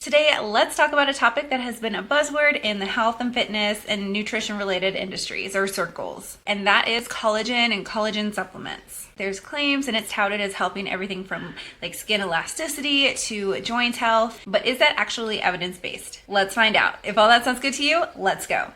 Today, let's talk about a topic that has been a buzzword in the health and fitness and nutrition related industries or circles, and that is collagen and collagen supplements. There's claims and it's touted as helping everything from like skin elasticity to joint health, but is that actually evidence-based? Let's find out. If all that sounds good to you, let's go.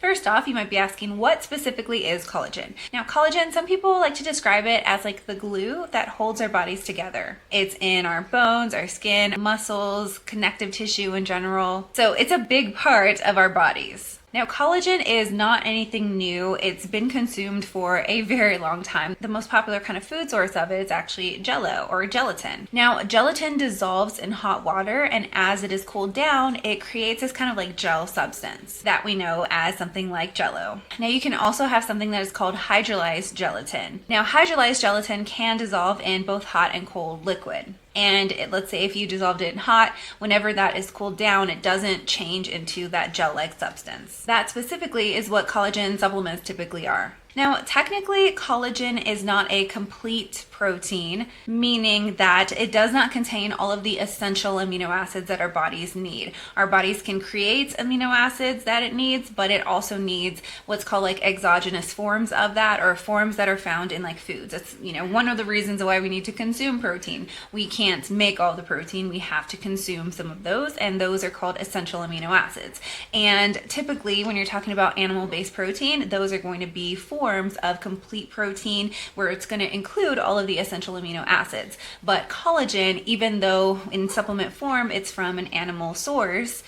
First off, you might be asking, what specifically is collagen? Now, collagen, some people like to describe it as like the glue that holds our bodies together. It's in our bones, our skin, muscles, connective tissue in general. So it's a big part of our bodies. Now, collagen is not anything new. It's been consumed for a very long time. The most popular kind of food source of it is actually Jell-O or gelatin. Now, gelatin dissolves in hot water, and as it is cooled down, it creates this kind of like gel substance that we know as something like Jell-O. Now, you can also have something that is called hydrolyzed gelatin. Now, hydrolyzed gelatin can dissolve in both hot and cold liquid. And let's say if you dissolved it in hot, whenever that is cooled down, it doesn't change into that gel-like substance. That specifically is what collagen supplements typically are. Now, technically, collagen is not a complete protein, meaning that it does not contain all of the essential amino acids that our bodies need. Our bodies can create amino acids that it needs, but it also needs what's called like exogenous forms of that, or forms that are found in like foods. It's, one of the reasons why we need to consume protein. We can't make all the protein. We have to consume some of those, and those are called essential amino acids. And typically, when you're talking about animal-based protein, those are going to be forms of complete protein where it's going to include all of the essential amino acids. But collagen, even though in supplement form it's from an animal source,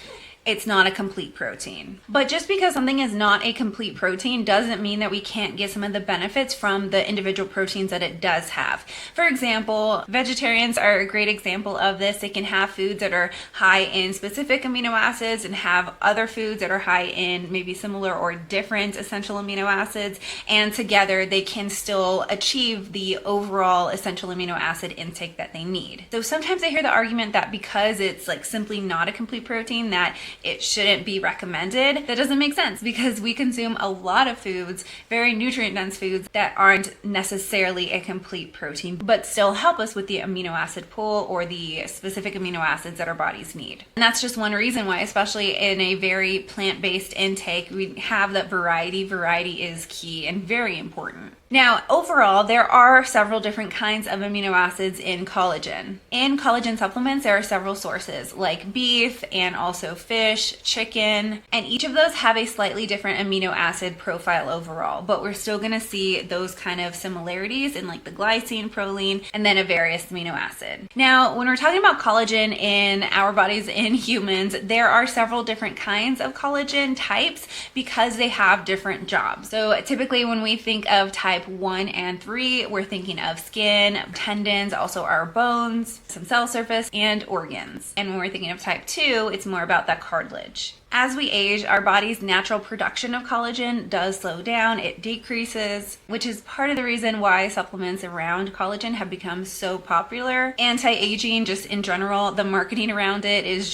it's not a complete protein. But just because something is not a complete protein doesn't mean that we can't get some of the benefits from the individual proteins that it does have. For example, vegetarians are a great example of this. They can have foods that are high in specific amino acids and have other foods that are high in maybe similar or different essential amino acids, and together they can still achieve the overall essential amino acid intake that they need. So sometimes I hear the argument that because it's like simply not a complete protein that it shouldn't be recommended. That doesn't make sense, because we consume a lot of foods, very nutrient dense foods, that aren't necessarily a complete protein, but still help us with the amino acid pool or the specific amino acids that our bodies need. And that's just one reason why, especially in a very plant-based intake, we have that variety. Variety is key and very important. Now, overall, there are several different kinds of amino acids in collagen. In collagen supplements, there are several sources like beef and also fish, chicken, and each of those have a slightly different amino acid profile overall, but we're still going to see those kind of similarities in like the glycine, proline, and then a various amino acid. Now, when we're talking about collagen in our bodies in humans, there are several different kinds of collagen types because they have different jobs. So typically when we think of type 1 and 3, we're thinking of skin, tendons, also our bones, some cell surface, and organs. And when we're thinking of type 2, it's more about that cartilage. As we age, our body's natural production of collagen does slow down, it decreases, which is part of the reason why supplements around collagen have become so popular. Anti-aging, just in general, the marketing around it is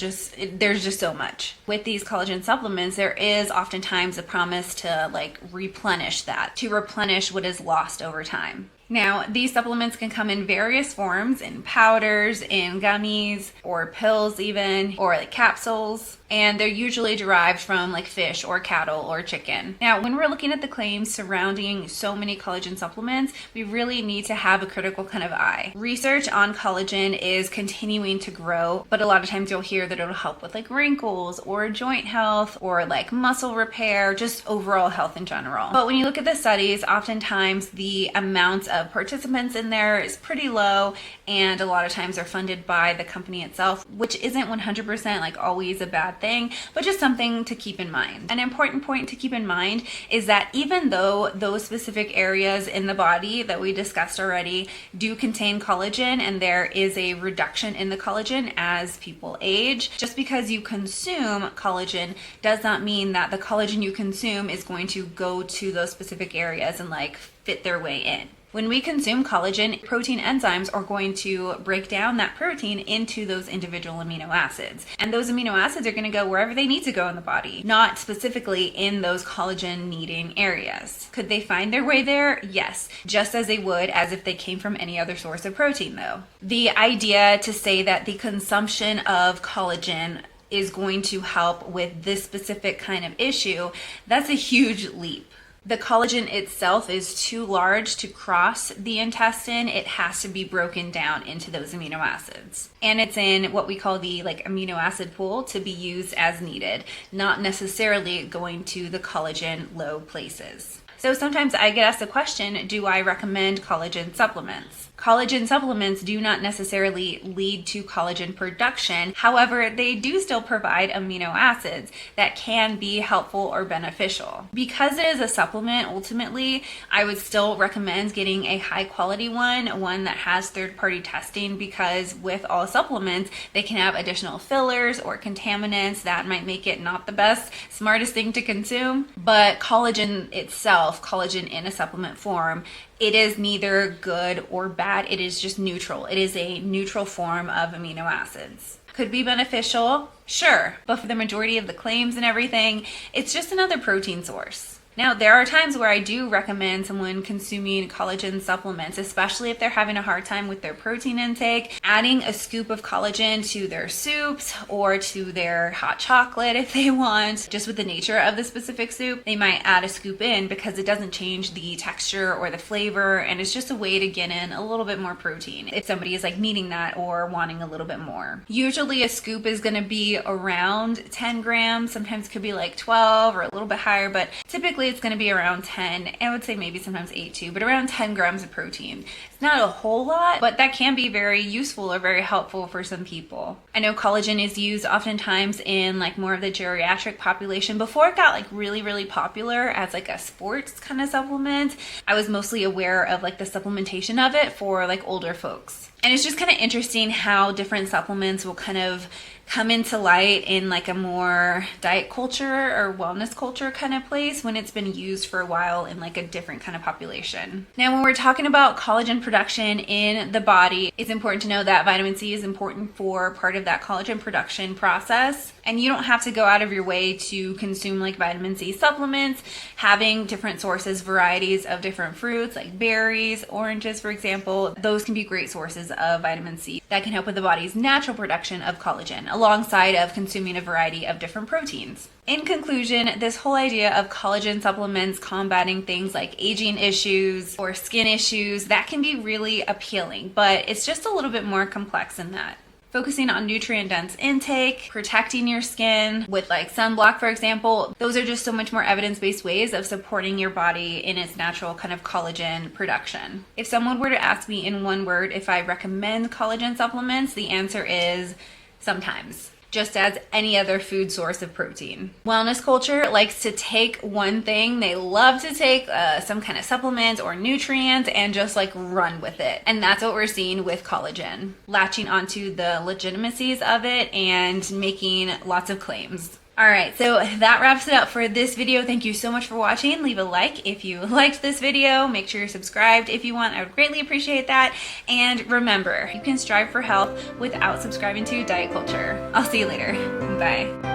there's just so much. With these collagen supplements, there is oftentimes a promise to like replenish that, to replenish what is lost over time. Now, these supplements can come in various forms, in powders, in gummies, or pills even, or like capsules, and they're usually derived from like fish or cattle or chicken. Now, when we're looking at the claims surrounding so many collagen supplements, we really need to have a critical kind of eye. Research on collagen is continuing to grow, but a lot of times you'll hear that it'll help with like wrinkles or joint health or like muscle repair, just overall health in general. But when you look at the studies, oftentimes the amount of participants in there is pretty low, and a lot of times they're funded by the company itself, which isn't 100% like always a bad thing, but just something to keep in mind. An important point to keep in mind is that even though those specific areas in the body that we discussed already do contain collagen, and there is a reduction in the collagen as people age, just because you consume collagen does not mean that the collagen you consume is going to go to those specific areas and like fit their way in. When we consume collagen, protein enzymes are going to break down that protein into those individual amino acids. And those amino acids are going to go wherever they need to go in the body, not specifically in those collagen needing areas. Could they find their way there? Yes, just as they would as if they came from any other source of protein though. The idea to say that the consumption of collagen is going to help with this specific kind of issue, that's a huge leap. The collagen itself is too large to cross the intestine. It has to be broken down into those amino acids. And it's in what we call the amino acid pool to be used as needed, not necessarily going to the collagen low places. So sometimes I get asked the question, do I recommend collagen supplements? Collagen supplements do not necessarily lead to collagen production. However, they do still provide amino acids that can be helpful or beneficial. Because it is a supplement, ultimately, I would still recommend getting a high quality one that has third-party testing, because with all supplements, they can have additional fillers or contaminants that might make it not the best, smartest thing to consume. But collagen itself, collagen in a supplement form, it is neither good or bad. It is just neutral. It is a neutral form of amino acids. Could be beneficial, sure, but for the majority of the claims and everything, it's just another protein source. Now, there are times where I do recommend someone consuming collagen supplements, especially if they're having a hard time with their protein intake, adding a scoop of collagen to their soups or to their hot chocolate if they want. Just with the nature of the specific soup, they might add a scoop in because it doesn't change the texture or the flavor, and it's just a way to get in a little bit more protein if somebody is needing that or wanting a little bit more. Usually a scoop is going to be around 10 grams. Sometimes it could be 12 or a little bit higher, but typically it's going to be around 10. I would say maybe sometimes 8 too, but around 10 grams of protein. It's not a whole lot, but that can be very useful or very helpful for some people. I know collagen is used oftentimes in more of the geriatric population. Before it got really, really popular as a sports kind of supplement, I was mostly aware of the supplementation of it for older folks. And it's just kind of interesting how different supplements will kind of come into light in a more diet culture or wellness culture kind of place when it's been used for a while in a different kind of population. Now, when we're talking about collagen production in the body, it's important to know that vitamin C is important for part of that collagen production process. And you don't have to go out of your way to consume vitamin C supplements. Having different sources, varieties of different fruits like berries, oranges, for example, those can be great sources of vitamin C that can help with the body's natural production of collagen, alongside of consuming a variety of different proteins. In conclusion, this whole idea of collagen supplements combating things like aging issues or skin issues, that can be really appealing, but it's just a little bit more complex than that. Focusing on nutrient-dense intake, protecting your skin with sunblock, for example, those are just so much more evidence-based ways of supporting your body in its natural kind of collagen production. If someone were to ask me in one word if I recommend collagen supplements, the answer is sometimes. Just as any other food source of protein. Wellness culture likes to take one thing. They love to take some kind of supplement or nutrient and just run with it. And that's what we're seeing with collagen. Latching onto the legitimacies of it and making lots of claims. All right, so that wraps it up for this video. Thank you so much for watching. Leave a like if you liked this video. Make sure you're subscribed if you want. I would greatly appreciate that. And remember, you can strive for health without subscribing to diet culture. I'll see you later. Bye.